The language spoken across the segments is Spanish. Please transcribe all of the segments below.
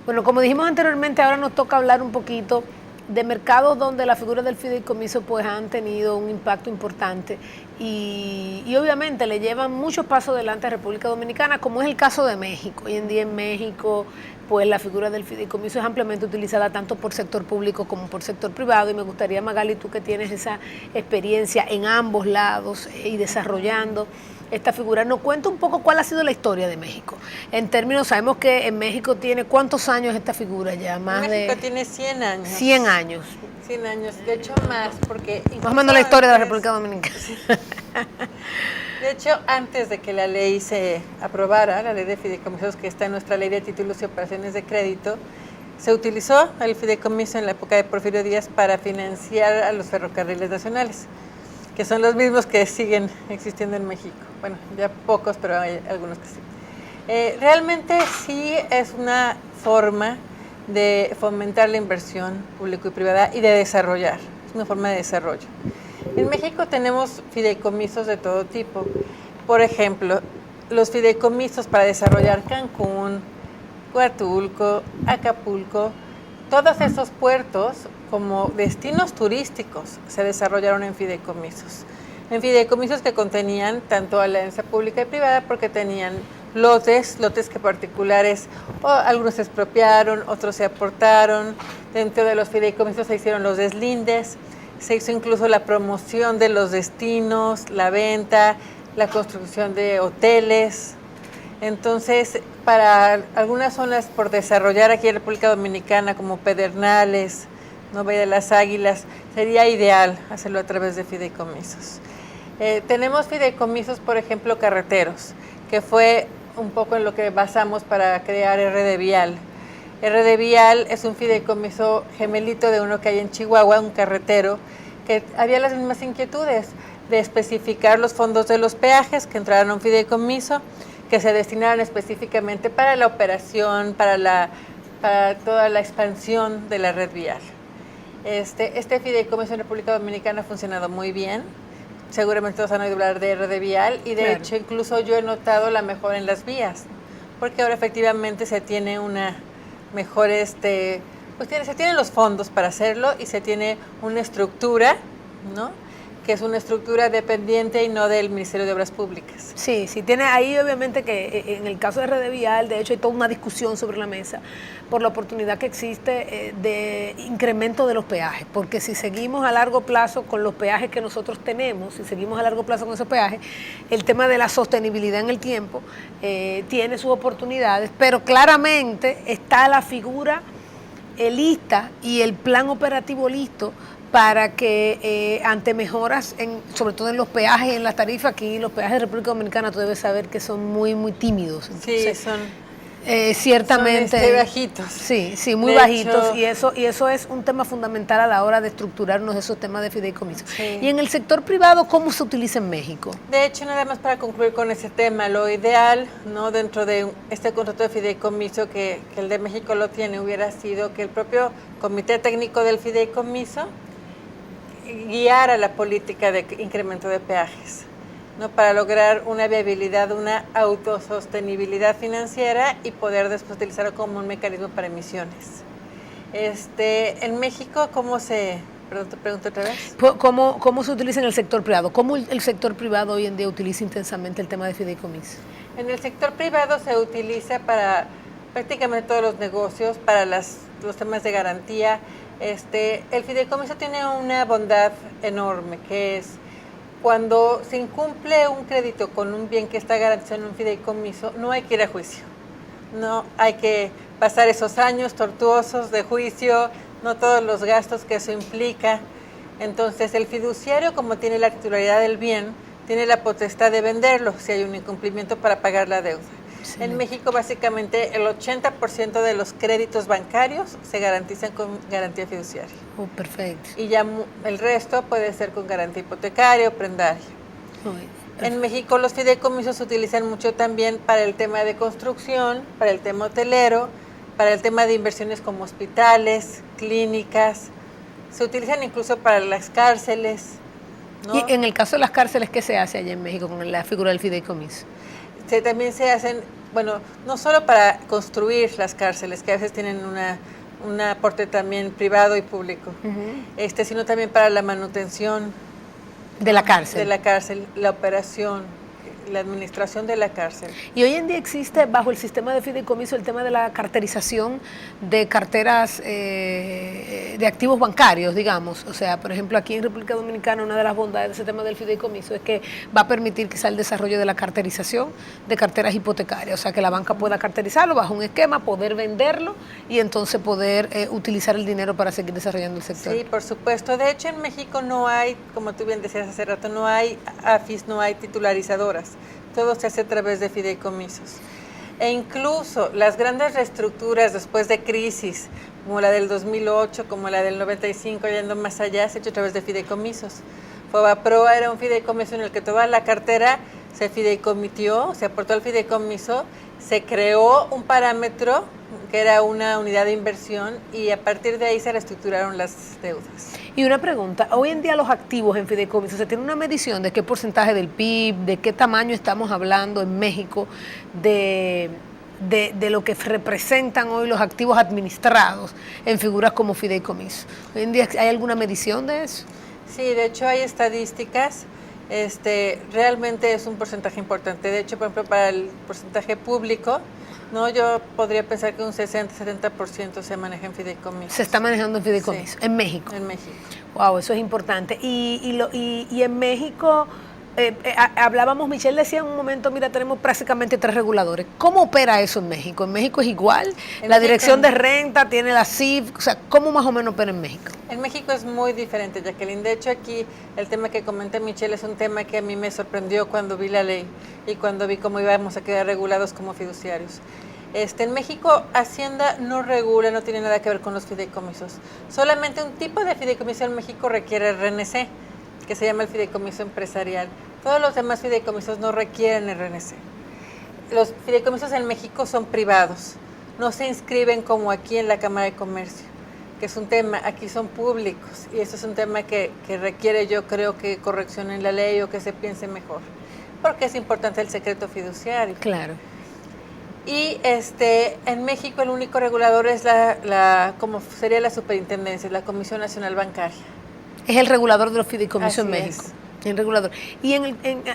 Bueno, como dijimos anteriormente, ahora nos toca hablar un poquito de mercados donde la figura del fideicomiso pues han tenido un impacto importante y obviamente le llevan muchos pasos adelante a República Dominicana, como es el caso de México. Hoy en día en México pues la figura del fideicomiso es ampliamente utilizada tanto por sector público como por sector privado, y me gustaría, Magali, tú que tienes esa experiencia en ambos lados y desarrollando esta figura, nos cuenta un poco cuál ha sido la historia de México. En términos, sabemos que en México tiene, ¿cuántos años esta figura ya? Más México tiene 100 años. 100 años. 100 años, de hecho más, porque... Más o menos la historia de la República Dominicana. Sí. De hecho, antes de que la ley se aprobara, la ley de fideicomisos que está en nuestra ley de títulos y operaciones de crédito, se utilizó el fideicomiso en la época de Porfirio Díaz para financiar a los ferrocarriles nacionales, que son los mismos que siguen existiendo en México. Bueno, ya pocos, pero hay algunos que sí. Realmente sí es una forma de fomentar la inversión público y privada y de desarrollar, es una forma de desarrollo. En México tenemos fideicomisos de todo tipo. Por ejemplo, los fideicomisos para desarrollar Cancún, Huatulco, Acapulco, todos esos puertos como destinos turísticos se desarrollaron en fideicomisos que contenían tanto alianza pública y privada, porque tenían lotes que particulares, o algunos se expropiaron, otros se aportaron. Dentro de los fideicomisos se hicieron los deslindes, se hizo incluso la promoción de los destinos, la venta, la construcción de hoteles. Entonces, para algunas zonas por desarrollar aquí en República Dominicana, como Pedernales, Valle de las Águilas, sería ideal hacerlo a través de fideicomisos. Tenemos fideicomisos, por ejemplo, carreteros, que fue un poco en lo que basamos para crear RD Vial. RD Vial es un fideicomiso gemelito de uno que hay en Chihuahua, un carretero, que había las mismas inquietudes de especificar los fondos de los peajes que entraran a un fideicomiso, que se destinaran específicamente para la operación, para toda la expansión de la red vial. Este fideicomiso en República Dominicana ha funcionado muy bien. Seguramente todos han oído hablar de RD Vial y de hecho incluso yo he notado la mejora en las vías, porque ahora efectivamente se tiene una mejor, se tienen los fondos para hacerlo y se tiene una estructura, ¿no?, que es una estructura dependiente y no del Ministerio de Obras Públicas. Sí, tiene ahí obviamente que en el caso de RD Vial, de hecho hay toda una discusión sobre la mesa por la oportunidad que existe de incremento de los peajes, porque si seguimos a largo plazo con los peajes que nosotros tenemos, si seguimos a largo plazo con esos peajes, el tema de la sostenibilidad en el tiempo tiene sus oportunidades, pero claramente está la figura lista y el plan operativo listo para que ante mejoras, sobre todo en los peajes y en las tarifas, aquí los peajes de República Dominicana tú debes saber que son muy, muy tímidos. Entonces, sí, ciertamente son bajitos. Sí, muy bajitos, y eso es un tema fundamental a la hora de estructurarnos esos temas de fideicomiso. Sí. Y en el sector privado, ¿cómo se utiliza en México? De hecho, nada más para concluir con ese tema, lo ideal, ¿no?, dentro de este contrato de fideicomiso que el de México lo tiene, hubiera sido que el propio Comité Técnico del Fideicomiso guiara la política de incremento de peajes, ¿no?, para lograr una viabilidad, una autosostenibilidad financiera y poder después utilizarlo como un mecanismo para emisiones. En México, te pregunto otra vez. ¿Cómo se utiliza en el sector privado? ¿Cómo el sector privado hoy en día utiliza intensamente el tema de fideicomiso? En el sector privado se utiliza para prácticamente todos los negocios, para los temas de garantía. El fideicomiso tiene una bondad enorme, que es cuando se incumple un crédito con un bien que está garantizado en un fideicomiso, no hay que ir a juicio, no hay que pasar esos años tortuosos de juicio, no todos los gastos que eso implica. Entonces el fiduciario, como tiene la titularidad del bien, tiene la potestad de venderlo si hay un incumplimiento para pagar la deuda. Sí. En México, básicamente, el 80% de los créditos bancarios se garantizan con garantía fiduciaria. Oh, perfecto. Y ya el resto puede ser con garantía hipotecaria o prendaria. En México, los fideicomisos se utilizan mucho también para el tema de construcción, para el tema hotelero, para el tema de inversiones como hospitales, clínicas. Se utilizan incluso para las cárceles, ¿no? Y en el caso de las cárceles, ¿qué se hace allá en México con la figura del fideicomiso? también se hacen, bueno, no solo para construir las cárceles, que a veces tienen un aporte también privado y público, sino también para la manutención de la cárcel. De la cárcel, la operación, la administración de la cárcel. Y hoy en día existe bajo el sistema de fideicomiso el tema de la carterización de carteras de activos bancarios, digamos. O sea, por ejemplo, aquí en República Dominicana una de las bondades de ese tema del fideicomiso es que va a permitir quizá el desarrollo de la carterización de carteras hipotecarias. O sea, que la banca pueda carterizarlo bajo un esquema, poder venderlo y entonces poder utilizar el dinero para seguir desarrollando el sector. Sí, por supuesto. De hecho, en México no hay, como tú bien decías hace rato, no hay AFIS, no hay titularizadoras. Todo se hace a través de fideicomisos. E incluso las grandes reestructuras después de crisis, como la del 2008, como la del 95, yendo más allá, se ha hecho a través de fideicomisos. Fobaproa era un fideicomiso en el que toda la cartera se fideicomitió, se aportó al fideicomiso, se creó un parámetro que era una unidad de inversión y a partir de ahí se reestructuraron las deudas. Y una pregunta, hoy en día los activos en fideicomiso, ¿se tiene una medición de qué porcentaje del PIB, de qué tamaño estamos hablando en México, de lo que representan hoy los activos administrados en figuras como fideicomiso? ¿Hoy en día hay alguna medición de eso? Sí, de hecho hay estadísticas, realmente es un porcentaje importante. De hecho, por ejemplo, para el porcentaje público, yo podría pensar que un 60-70% se maneja en fideicomiso. Se está manejando en fideicomiso, sí, en México. En México. Wow, eso es importante. Y en México, hablábamos, Michelle decía en un momento, mira, tenemos prácticamente 3 reguladores. ¿Cómo opera eso en México? ¿En México es igual? ¿La Dirección de Renta tiene la CIF? O sea, ¿cómo más o menos opera en México? En México es muy diferente, Jacqueline. De hecho, aquí el tema que comenta Michelle es un tema que a mí me sorprendió cuando vi la ley y cuando vi cómo íbamos a quedar regulados como fiduciarios. En México, Hacienda no regula, no tiene nada que ver con los fideicomisos. Solamente un tipo de fideicomiso en México requiere RNC, que se llama el fideicomiso empresarial. Todos los demás fideicomisos no requieren RNC. Los fideicomisos en México son privados, no se inscriben como aquí en la Cámara de Comercio, que es un tema, aquí son públicos, y eso es un tema que requiere, yo creo, que corrección en la ley o que se piense mejor, porque es importante el secreto fiduciario. Claro. Y en México el único regulador es como sería la superintendencia, la Comisión Nacional Bancaria. Es el regulador de los fideicomisos en México. Es. El regulador. Y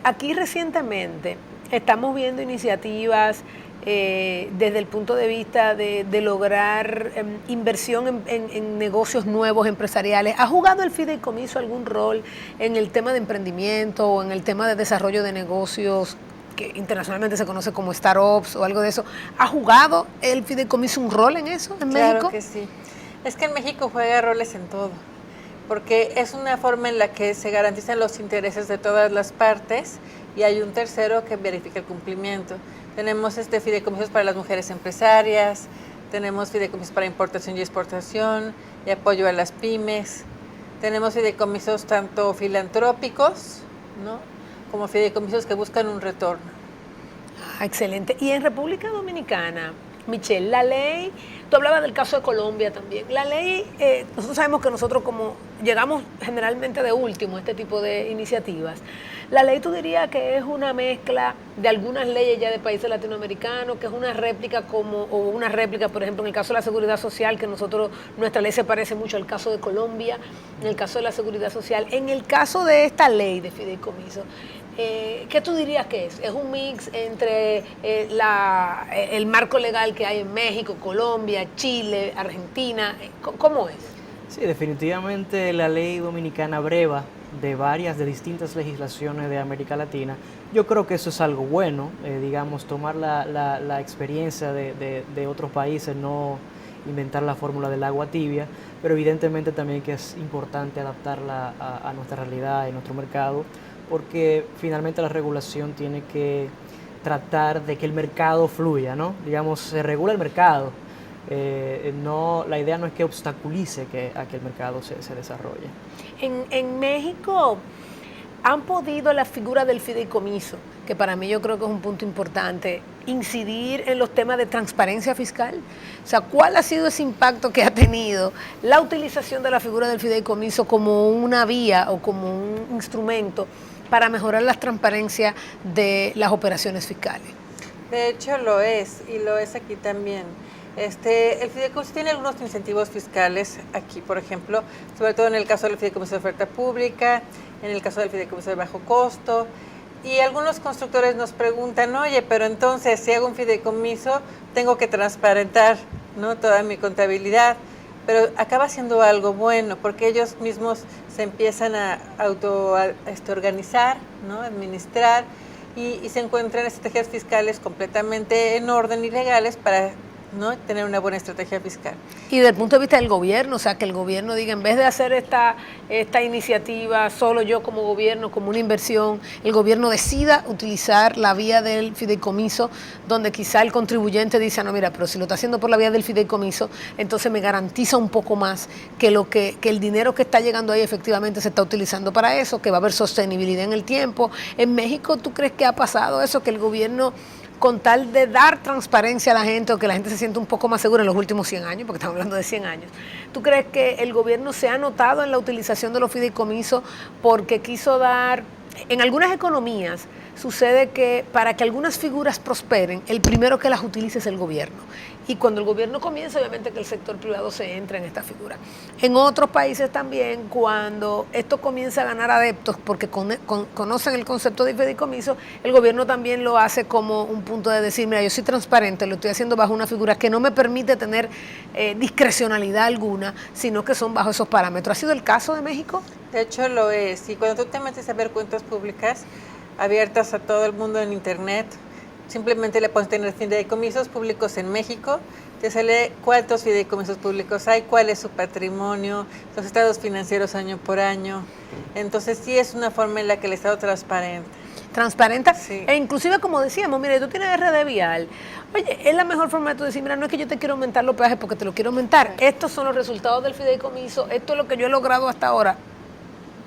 aquí recientemente estamos viendo iniciativas desde el punto de vista de lograr inversión en negocios nuevos, empresariales. ¿Ha jugado el fideicomiso algún rol en el tema de emprendimiento o en el tema de desarrollo de negocios que internacionalmente se conoce como startups o algo de eso? ¿Ha jugado el fideicomiso un rol en eso en México? Claro que sí. Es que en México juega roles en todo, porque es una forma en la que se garantizan los intereses de todas las partes y hay un tercero que verifica el cumplimiento. Tenemos fideicomisos para las mujeres empresarias, tenemos fideicomisos para importación y exportación y apoyo a las pymes, tenemos fideicomisos tanto filantrópicos, como fideicomisos que buscan un retorno. Excelente. Y en República Dominicana, Michelle, la ley, tú hablabas del caso de Colombia también, la ley, nosotros sabemos que nosotros como llegamos generalmente de último a este tipo de iniciativas, la ley tú dirías que es una mezcla de algunas leyes ya de países latinoamericanos, que es una réplica por ejemplo, en el caso de la seguridad social, que nuestra ley se parece mucho al caso de Colombia, en el caso de la seguridad social, en el caso de esta ley de fideicomiso, ¿qué tú dirías que es? ¿Es un mix entre el marco legal que hay en México, Colombia, Chile, Argentina? ¿Cómo es? Sí, definitivamente la ley dominicana breva de distintas legislaciones de América Latina. Yo creo que eso es algo bueno, tomar la experiencia de otros países, no inventar la fórmula del agua tibia, pero evidentemente también que es importante adaptarla a nuestra realidad y nuestro mercado, porque finalmente la regulación tiene que tratar de que el mercado fluya, ¿no? Se regula el mercado. La idea no es que obstaculice a que el mercado se desarrolle. En México han podido la figura del fideicomiso, que para mí yo creo que es un punto importante, incidir en los temas de transparencia fiscal. O sea, ¿cuál ha sido ese impacto que ha tenido la utilización de la figura del fideicomiso como una vía o como un instrumento para mejorar la transparencia de las operaciones fiscales? De hecho lo es, y lo es aquí también. El fideicomiso tiene algunos incentivos fiscales aquí, por ejemplo, sobre todo en el caso del fideicomiso de oferta pública, en el caso del fideicomiso de bajo costo, y algunos constructores nos preguntan, oye, pero entonces si hago un fideicomiso tengo que transparentar, ¿no?, toda mi contabilidad, pero acaba siendo algo bueno porque ellos mismos se empiezan a organizar, ¿no?, administrar, y se encuentran estrategias fiscales completamente en orden y legales para, ¿no?, tener una buena estrategia fiscal. Y desde el punto de vista del gobierno, o sea, que el gobierno diga, en vez de hacer esta iniciativa solo yo como gobierno, como una inversión, el gobierno decida utilizar la vía del fideicomiso, donde quizá el contribuyente dice, no, mira, pero si lo está haciendo por la vía del fideicomiso, entonces me garantiza un poco más que el dinero que está llegando ahí efectivamente se está utilizando para eso, que va a haber sostenibilidad en el tiempo. En México, ¿tú crees que ha pasado eso, que el gobierno, con tal de dar transparencia a la gente o que la gente se sienta un poco más segura en los últimos 100 años, porque estamos hablando de 100 años, ¿tú crees que el gobierno se ha notado en la utilización de los fideicomisos porque quiso dar, en algunas economías sucede que para que algunas figuras prosperen, el primero que las utilice es el gobierno? Y cuando el gobierno comienza, obviamente que el sector privado se entra en esta figura. En otros países también, cuando esto comienza a ganar adeptos porque conocen el concepto de fideicomiso, el gobierno también lo hace como un punto de decir, mira, yo soy transparente, lo estoy haciendo bajo una figura que no me permite tener discrecionalidad alguna, sino que son bajo esos parámetros. ¿Ha sido el caso de México? De hecho lo es, y cuando tú te metes a ver cuentas públicas abiertas a todo el mundo en internet, simplemente le pones tener fideicomisos públicos en México, te sale cuántos fideicomisos públicos hay, cuál es su patrimonio, los estados financieros año por año. Entonces sí es una forma en la que el Estado transparenta, sí. E inclusive, como decíamos, mire, tú tienes RD Vial, oye, es la mejor forma de tú decir, mira, no es que yo te quiero aumentar los peajes porque te lo quiero aumentar, estos son los resultados del fideicomiso, esto es lo que yo he logrado hasta ahora.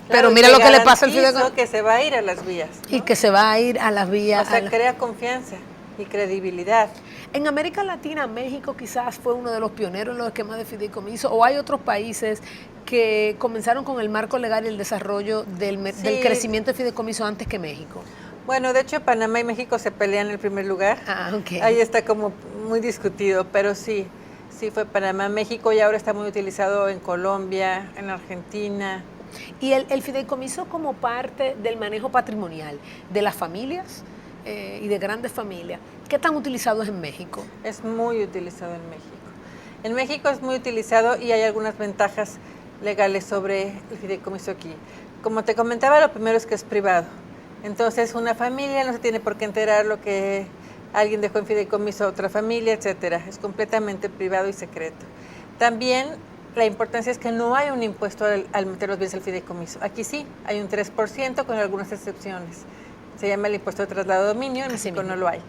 Pero mira lo que le pasa al fideicomiso. Que se va a ir a las vías, ¿no? Y que se va a ir a las vías. O sea, crea confianza y credibilidad. En América Latina, México quizás fue uno de los pioneros en los esquemas de fideicomiso, o hay otros países que comenzaron con el marco legal y el desarrollo del crecimiento de fideicomiso antes que México. Bueno, de hecho, Panamá y México se pelean en el primer lugar. Okay. Ahí está como muy discutido, pero sí fue Panamá, México, y ahora está muy utilizado en Colombia, en Argentina. Y el fideicomiso como parte del manejo patrimonial de las familias y de grandes familias, ¿qué tan utilizado es en México? Es muy utilizado en México. En México es muy utilizado y hay algunas ventajas legales sobre el fideicomiso aquí. Como te comentaba, lo primero es que es privado. Entonces, una familia no se tiene por qué enterar lo que alguien dejó en fideicomiso a otra familia, etcétera. Es completamente privado y secreto. También la importancia es que no hay un impuesto al meter los bienes al fideicomiso. Aquí sí, hay un 3% con algunas excepciones. Se llama el impuesto de traslado de dominio, en México no lo hay.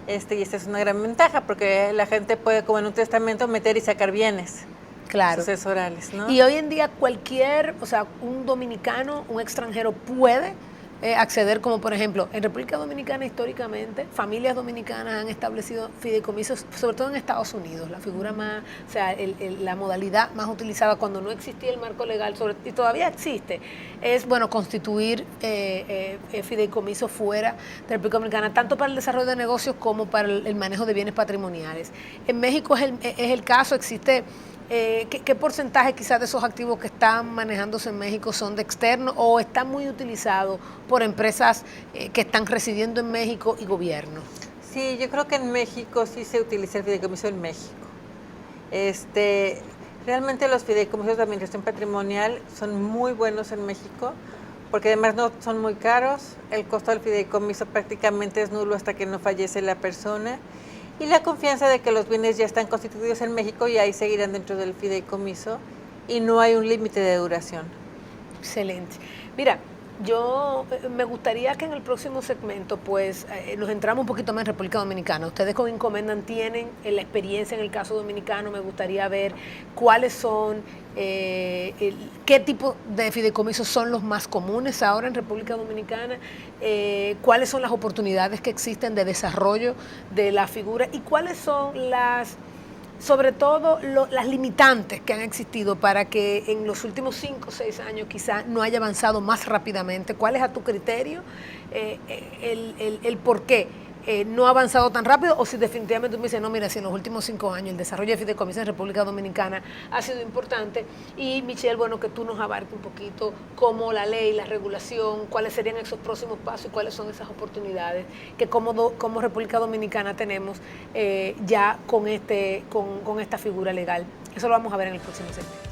Y esta es una gran ventaja porque la gente puede, como en un testamento, meter y sacar bienes. Claro. Sucesorales, ¿no? Y hoy en día un dominicano, un extranjero puede acceder, como por ejemplo, en República Dominicana históricamente, familias dominicanas han establecido fideicomisos, sobre todo en Estados Unidos, la figura más, o sea, la modalidad más utilizada cuando no existía el marco legal, y todavía existe, es, bueno, constituir fideicomisos fuera de República Dominicana, tanto para el desarrollo de negocios como para el manejo de bienes patrimoniales. En México es el caso, existe. ¿Qué porcentaje quizás de esos activos que están manejándose en México son de externo o están muy utilizados por empresas que están residiendo en México y gobierno? Sí, yo creo que en México sí se utiliza el fideicomiso en México. Realmente los fideicomisos de administración patrimonial son muy buenos en México porque además no son muy caros, el costo del fideicomiso prácticamente es nulo hasta que no fallece la persona. Y la confianza de que los bienes ya están constituidos en México y ahí seguirán dentro del fideicomiso y no hay un límite de duración. Excelente. Mira, yo me gustaría que en el próximo segmento pues nos entramos un poquito más en República Dominicana. Ustedes con Incomendan tienen la experiencia en el caso dominicano. Me gustaría ver cuáles son, qué tipo de fideicomisos son los más comunes ahora en República Dominicana, cuáles son las oportunidades que existen de desarrollo de la figura y cuáles son sobre todo las limitantes que han existido para que en los últimos 5 o 6 años quizás no haya avanzado más rápidamente. ¿Cuál es a tu criterio el por qué no ha avanzado tan rápido, o si definitivamente tú me dices, no, mira, si en los últimos 5 años el desarrollo de fideicomisos en República Dominicana ha sido importante. Y Michelle, bueno, que tú nos abarques un poquito cómo la ley, la regulación, cuáles serían esos próximos pasos y cuáles son esas oportunidades que como República Dominicana tenemos ya con esta figura legal. Eso lo vamos a ver en el próximo segmento.